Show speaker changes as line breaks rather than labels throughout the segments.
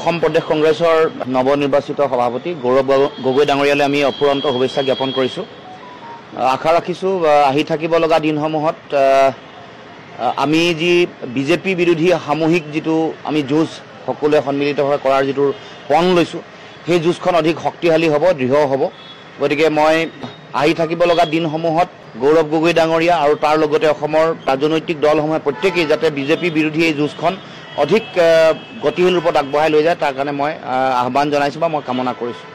অসম প্ৰদেশ কংগ্ৰেছৰ নৱনিৰ্বাচিত সভাপতি গৌৰৱ গগৈ ডাঙৰীয়ালৈ আমি অপুৰন্ত শুভেচ্ছা জ্ঞাপন কৰিছোঁ। আশা ৰাখিছোঁ আহি থাকিব লগা দিনসমূহত আমি যি বিজেপি বিৰোধী সামূহিক যিটো আমি যুঁজ সকলোৱে সন্মিলিতভাৱে কৰাৰ যিটো পণ লৈছোঁ, সেই যুঁজখন অধিক শক্তিশালী হ'ব, দৃঢ় হ'ব। গতিকে মই আহি থাকিব লগা দিনসমূহত গৌৰৱ গগৈ ডাঙৰীয়া আৰু তাৰ লগতে অসমৰ ৰাজনৈতিক দলসমূহে প্ৰত্যেকেই যাতে বিজেপি বিৰোধী এই যুঁজখন অধিক গতিশীল ৰূপত আগবঢ়াই লৈ যায়, তাৰ কাৰণে মই আহ্বান জনাইছোঁ বা মই কামনা কৰিছোঁ।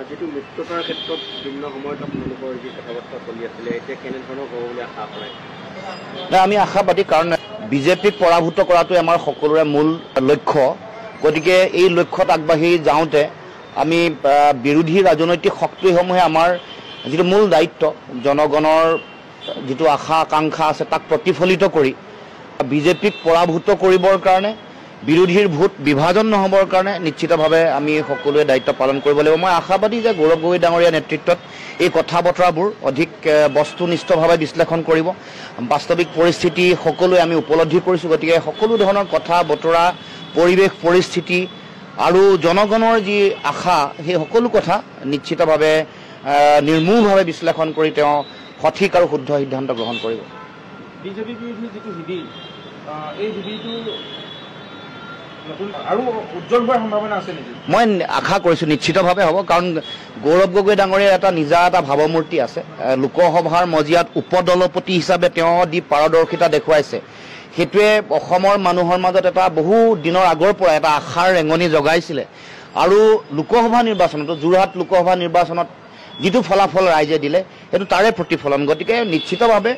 যিটো মুক্ততাৰ ক্ষেত্ৰত বিভিন্ন সময়ত আপোনালোকৰ যি কথা বাৰ্তা চলি আছিলে, এতিয়া কেনেধৰণৰ হ'ব বুলি আশা কৰে?
আমি আশাবাদী, কাৰণ বিজেপিক পৰাভূত কৰাটোৱে আমাৰ সকলোৰে মূল লক্ষ্য। গতিকে এই লক্ষ্যত আগবাঢ়ি যাওঁতে আমি বিৰোধী ৰাজনৈতিক শক্তিসমূহে আমাৰ যিটো মূল দায়িত্ব, জনগণৰ যিটো আশা আকাংক্ষা আছে তাক প্ৰতিফলিত কৰি বিজেপিক পৰাভূত কৰিবৰ কাৰণে, বিৰোধীৰ ভোট বিভাজন নহ'বৰ কাৰণে নিশ্চিতভাৱে আমি সকলোৱে দায়িত্ব পালন কৰিব লাগিব। মই আশাবাদী যে গৌৰৱ গগৈ ডাঙৰীয়াৰ নেতৃত্বত এই কথা বতৰাবোৰ অধিক বস্তুনিষ্ঠভাৱে বিশ্লেষণ কৰিব। বাস্তৱিক পৰিস্থিতি সকলোৱে আমি উপলব্ধি কৰিছোঁ। গতিকে সকলো ধৰণৰ কথা বতৰা, পৰিৱেশ পৰিস্থিতি আৰু জনগণৰ যি আশা, সেই সকলো কথা নিশ্চিতভাৱে নিৰ্মূলভাৱে বিশ্লেষণ কৰি তেওঁ সঠিক আৰু শুদ্ধ সিদ্ধান্ত গ্ৰহণ কৰিব।
বিজেপি বিৰোধী যিটো শিবিৰ, এই শিবিৰটো আৰু উজ্জ্বল হোৱাৰ সম্ভাৱনা আছে নেকি? মই
আশা কৰিছোঁ নিশ্চিতভাৱে হ'ব, কাৰণ গৌৰৱ গগৈ ডাঙৰীয়াৰ এটা নিজা এটা ভাৱমূৰ্তি আছে। লোকসভাৰ মজিয়াত উপদলপতি হিচাপে তেওঁ দি পাৰদৰ্শিতা দেখুৱাইছে। সেইটোৱে অসমৰ মানুহৰ মাজত এটা বহু দিনৰ আগৰ পৰা এটা আশাৰ ৰেঙনি জগাইছিলে। আৰু লোকসভা নিৰ্বাচনতো, যোৰহাট লোকসভা নিৰ্বাচনত যিটো ফলাফল ৰাইজে দিলে, সেইটো তাৰে প্ৰতিফলন। গতিকে নিশ্চিতভাৱে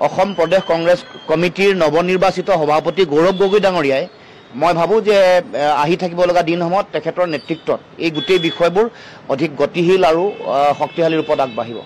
অসম প্ৰদেশ কংগ্ৰেছ কমিটিৰ নৱনিৰ্বাচিত সভাপতি গৌৰৱ গগৈ ডাঙৰীয়াই, মই ভাবোঁ যে আহি থাকিব লগা দিনসমূহত তেখেতৰ নেতৃত্বত এই গোটেই বিষয়বোৰ অধিক গতিশীল আৰু শক্তিশালী ৰূপত আগবাঢ়িব।